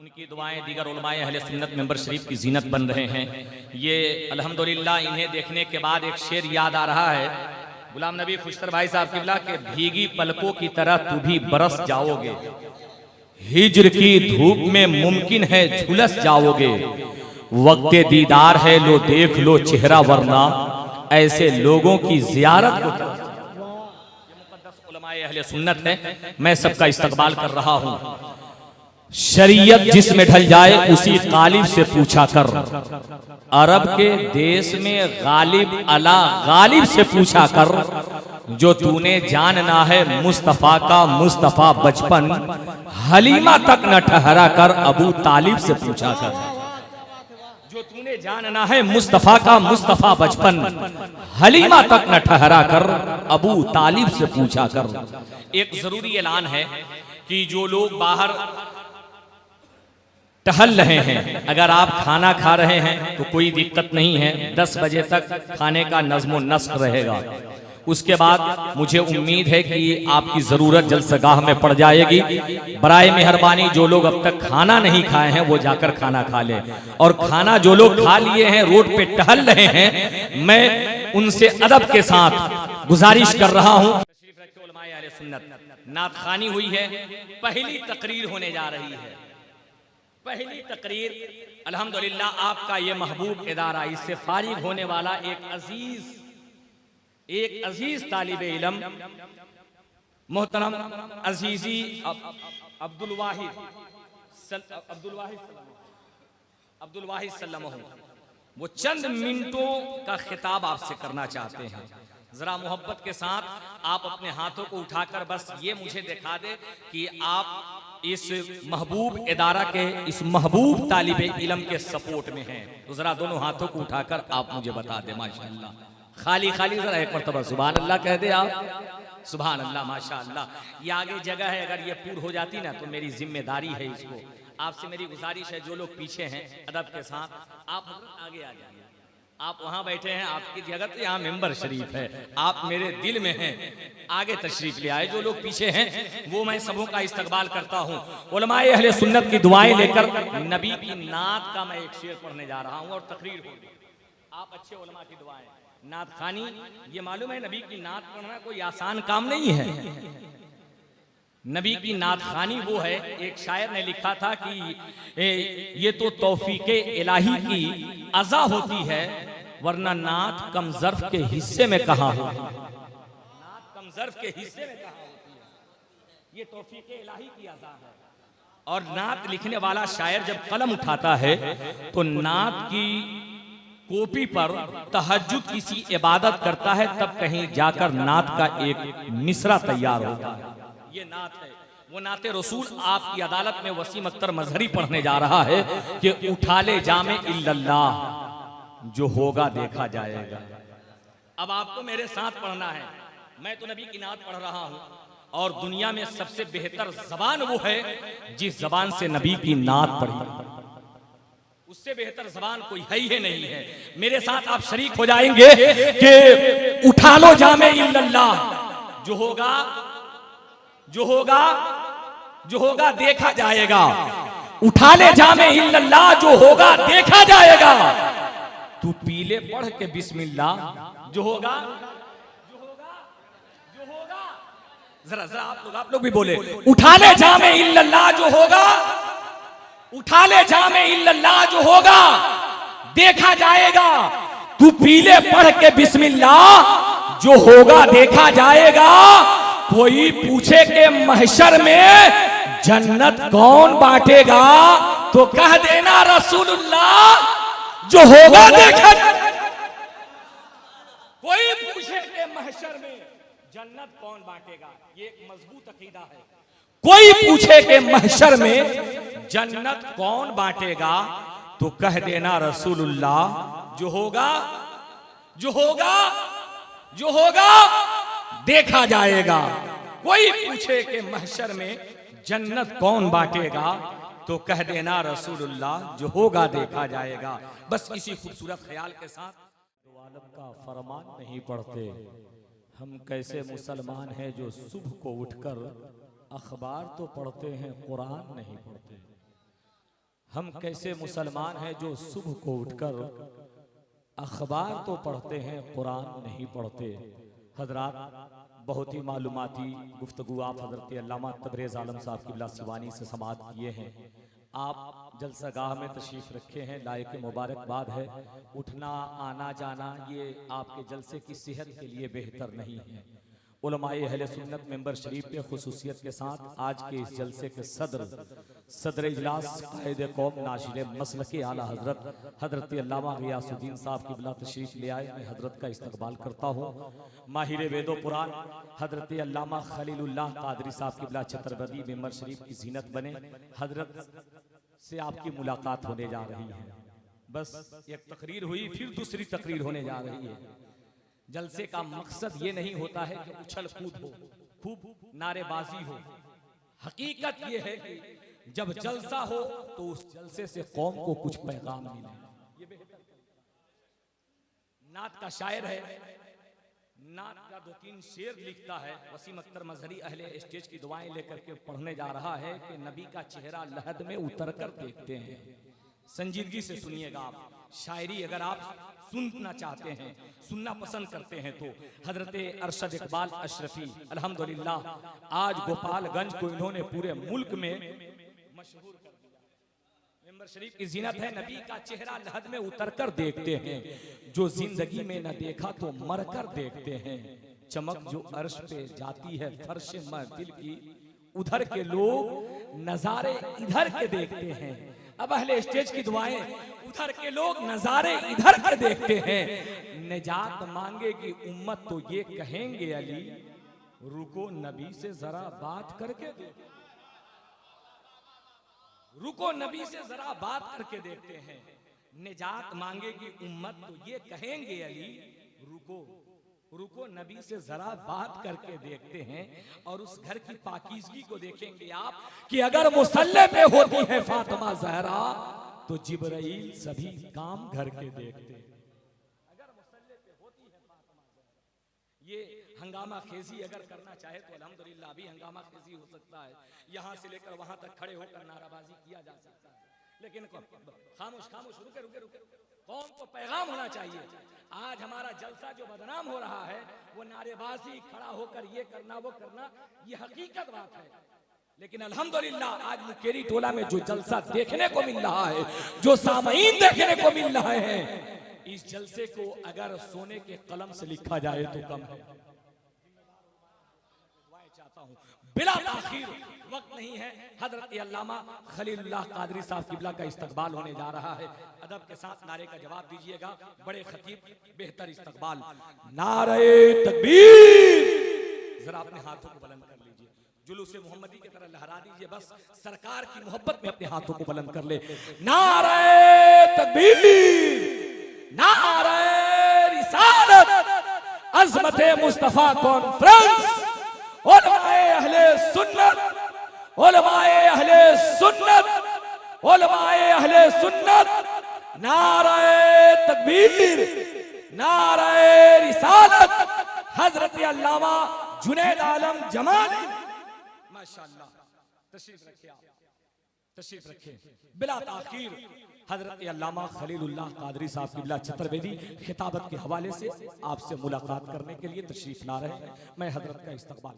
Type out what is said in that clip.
उनकी दुआएं दीगर उलमाए अहले सुन्नत मेंबर शरीफ की जीनत बन रहे हैं। ये अल्हम्दुलिल्लाह इन्हें देखने के बाद एक शेर याद आ रहा है गुलाम नबी खुशतर भाई साहब किबला के, भीगी पलकों की तरह तू भी बरस जाओगे, हिज्र की धूप में मुमकिन है झुलस जाओगे, वक्ते दीदार है लो देख लो चेहरा वरना ऐसे लोगों की जियारत को। उलमाए अहले सुन्नत है, मैं सबका इस्तकबाल कर रहा हूं। शरीयत जिसमें ढल जाए उसी गालिब से पूछा कर, अरब के देश में गालिब अला गालिब से पूछा कर, जो तूने जानना है मुस्तफा का मुस्तफा बचपन, हलीमा तक न ठहरा कर अबू तालिब से पूछा कर। जो तूने जानना है मुस्तफा का मुस्तफा बचपन, हलीमा तक न ठहरा कर अबू तालिब से पूछा कर। एक जरूरी ऐलान है कि जो लोग बाहर टहल रहे हैं, अगर आप खाना खा रहे हैं तो कोई दिक्कत नहीं है, 10 बजे तक खाने का नज़्म नस्क रहेगा। उसके बाद मुझे उम्मीद है कि आपकी ज़रूरत जलसगाह में पड़ जाएगी। बराए मेहरबानी जो लोग अब तक खाना नहीं खाए हैं वो जाकर खाना खा लें, और खाना जो लोग खा लिए हैं रोड पे टहल रहे हैं, मैं उनसे अदब के साथ गुजारिश कर रहा हूँ। नात खानी हुई है, पहली तकरीर होने जा रही है। पहली तकरीर अल्हम्दुलिल्लाह आपका ये महबूब इदारा, इससे फारिग होने वाला एक अजीज तालिबे इल्म मोहतरम अजीजी अब्दुल वाहिद सल्लम, वो चंद मिनटों का खिताब आपसे करना चाहते हैं। जरा मोहब्बत के साथ आप अपने हाथों को उठाकर बस ये मुझे दिखा दे कि आप इस महबूब इदारा के, इस महबूब तालिबे इल्म के सपोर्ट में हैं। तो जरा दोनों हाथों को उठाकर आप मुझे बता दे माशाअल्लाह। खाली खाली जरा एक मरतबा सुभान अल्लाह कह दे आप, सुभान अल्लाह माशाअल्लाह। ये आगे जगह है, अगर ये पूरी हो जाती ना तो मेरी जिम्मेदारी है इसको। आपसे मेरी गुजारिश है जो लोग पीछे हैं अदब के साथ आप आगे आ जाइए। आप वहां बैठे हैं, आपकी जगह तो यहाँ मेंबर शरीफ है, आप मेरे दिल में हैं, आगे तशरीफ ले आए। जो लोग पीछे हैं वो मैं सबों का इस्तकबाल करता हूँ। उलमाए अहले सुन्नत की दुआएं लेकर नबी की नात का मैं एक शेर पढ़ने जा रहा हूँ और तकरीर होगी। आप अच्छे उलमा की दुआएं, नात खानी, ये मालूम है नबी की नात पढ़ना कोई आसान काम नहीं है। नबी की नात खानी वो है, एक शायर ने लिखा था कि ये तो तौफीके इलाही की अज़ा होती है, वरना नात कम ज़र्फ के हिस्से में कहाँ होती है। नात कम ज़र्फ के हिस्से में कहाँ होती है, ये तौफीके इलाही की अज़ा है। और नात लिखने वाला शायर जब कलम उठाता है तो नात की कॉपी पर तहज्जुद किसी इबादत करता है, तब कहीं जाकर नात का एक मिसरा तैयार होता है। ये नात है, वो नाते रसूल आपकी अदालत में वसीम अख्तर मजहरी पढ़ने जा रहा है कि उठा ले जामे इल्लल्लाह, जो होगा देखा जाएगा। अब आपको मेरे साथ पढ़ना है, मैं तो नबी की नात पढ़ रहा हूं, और दुनिया में सबसे बेहतर जबान वो है जिस जबान से नबी की नात पढ़ी, उससे बेहतर जबान कोई है ही नहीं है। मेरे साथ आप शरीक हो जाएंगे कि उठा लो जामे इल्लल्लाह, जो होगा जो होगा जो होगा देखा जाएगा। उठा ले जामे इल्लल्लाह, जो होगा देखा जाएगा। तू पीले पढ़ के बिस्मिल्लाह, जो होगा जो होगा जो होगा। जरा जरा आप लोग भी बोले, उठा ले जामे इल्लल्लाह, जो होगा, उठा ले जामे इल्लल्लाह, जो होगा देखा जाएगा। तू पीले पढ़ के बिस्मिल्लाह, जो होगा देखा जाएगा। कोई पूछे के महशर में जन्नत कौन बांटेगा, तो कह देना रसूलुल्लाह, जो होगा देखा। कोई पूछे के महशर में जन्नत कौन बांटेगा, ये एक मजबूत अकीदा है। कोई पूछे के महशर में जन्नत कौन बांटेगा, तो कह देना रसूलुल्लाह, जो होगा जो होगा जो होगा देखा जाएगा। कोई पूछे कि महशर में जन्नत कौन बांटेगा, तो कह देना रसूलुल्लाह, जो होगा देखा जाएगा। बस इसी खूबसूरत ख्याल के साथ आलम का फरमान नहीं पढ़ते, हम कैसे मुसलमान हैं जो सुबह को उठकर अखबार तो पढ़ते हैं, कुरान नहीं पढ़ते। हम कैसे मुसलमान हैं जो सुबह को उठकर अखबार तो पढ़ते हैं, कुरान नहीं पढ़ते। हजरात बहुत ही मालूमाती गुफ्तगू आप हजरत अल्लामा तबरेज़ आलम साहब क़िबला सिवानी से समाअत किए हैं। आप जलसागाह में तशरीफ़ रखे हैं, लायक मुबारकबाद है। उठना आना जाना ये आपके जलसे की सेहत के लिए बेहतर नहीं है। उलमाए अहले सुन्नत मेंबर शरीफ पे खुसूसियत के साथ आज के इस जलसे के सदर इजलास कायद कौम नाशिर मसलक आला हजरत अल्लामा गियासुद्दीन साहब क़िबला तशरीफ ले आए। मैं हजरत का इस्तकबाल करता हूँ। माहिर वेदो पुराण हजरत अल्लामा खलीलुल्लाह कादरी साहब क़िबला छतरबदी मेंबर शरीफ की जीनत बने। हजरत से आपकी मुलाकात होने जा रही है। बस एक तकरीर हुई, फिर दूसरी तकरीर होने जा रही है। जलसे का मकसद ये नहीं होता है कि उछल कूद हो, खूब नारेबाजी हो। हकीकत ये है कि जब जलसा हो तो उस जलसे से कौम को कुछ पैगाम मिले। ये नात का शायर है, नात का 2-3 शेर लिखता है। वसीम अख्तर मजहरी अहले स्टेज की दुआएं लेकर के पढ़ने जा रहा है कि नबी का चेहरा लहद में उतर कर देखते हैं। संजीदगी से सुनिएगा आप। शायरी अगर आप सुनना चाहते हैं, सुनना पसंद करते हैं तो हजरत अरशद इकबाल अशरफी अल्हम्दुलिल्लाह आज गोपालगंज को इन्होंने पूरे मुल्क में मशहूर कर दिया। मेंबर शरीफ की जीनत है, नबी का चेहरा लहद में उतर कर देखते हैं। जो जिंदगी में न देखा तो मर कर देखते हैं। चमक जो अर्श पे जाती है फर्श महफिल की, उधर के लोग नजारे इधर के देखते हैं। अब अहले स्टेज की दुआएं, उधर के लोग नजारे इधर के देखते हैं। निजात मांगेगी उम्मत तो ये कहेंगे अली, रुको नबी से जरा बात करके देखो। रुको नबी से जरा बात करके देखते हैं। निजात मांगेगी उम्मत तो ये कहेंगे अली, रुको नबी से जरा बात करके देखते हैं। और उस घर की पाकीज़गी को देखेंगे आप कि अगर मुसल्ले पे होती है फातिमा ज़हरा तो जिब्राइल सभी काम घर के देखते। अगर मुसल्ले पे होती है फातिमा ज़हरा, ये हंगामा खेजी अगर करना चाहे तो अल्हम्दुलिल्लाह अभी हंगामा खेजी हो सकता है। यहाँ से लेकर वहां तक खड़े होकर नाराबाजी किया जा सकता है, लेकिन खामोश रुके कौम को पैगाम होना चाहिए। आज हमारा जलसा जो बदनाम हो रहा है वो नारेबाजी, खड़ा होकर ये करना वो करना, ये हकीकत बात है। लेकिन अल्हम्दुलिल्लाह आज मुकेरी टोला में जो जलसा देखने को मिल रहा है, जो सामईन देखने को मिल रहे हैं, इस जलसे को अगर सोने के कलम से लिखा जाए तो कम है। चाहता हूं बिला ताखीर, वक्त नहीं है, हजरत अल्लामा खलीलुल्लाह कादरी साहब क़िबला का इस्तकबाल होने जा रहा है। अदब के साथ नारे का जवाब दीजिएगा। बड़े खतीब बेहतर इस्तकबाल। नारे तकबीर। जरा अपने हाथों को बुलंद कर लीजिए, जुलूस मोहम्मदी की तरह लहरा दीजिए। बस सरकार की मोहब्बत में अपने हाथों को बुलंद कर ले। नारे तकबीर, नारे रिसालत, अज़मत मुस्तफा कॉन्फ्रेंस, उलमाए अहले सुन्नत, उलमाए अहले सुन्नत, उलमाए अहले सुन्नत, नारे तकबीर, नारे रिसालत, हजरत अल्लामा जुनैद आलम जमाली। माशाअल्लाह, तशरीफ रखिए आप, तशरीफ रखिए बिला ताखीर। हजरत अल्लामा खलीलुल्लाह कादरी साहब क़िबला छतरबेदी खिताबत के हवाले से आपसे मुलाकात करने के लिए तशरीफ ला रहे हैं। मैं हजरत का इस्तकबाल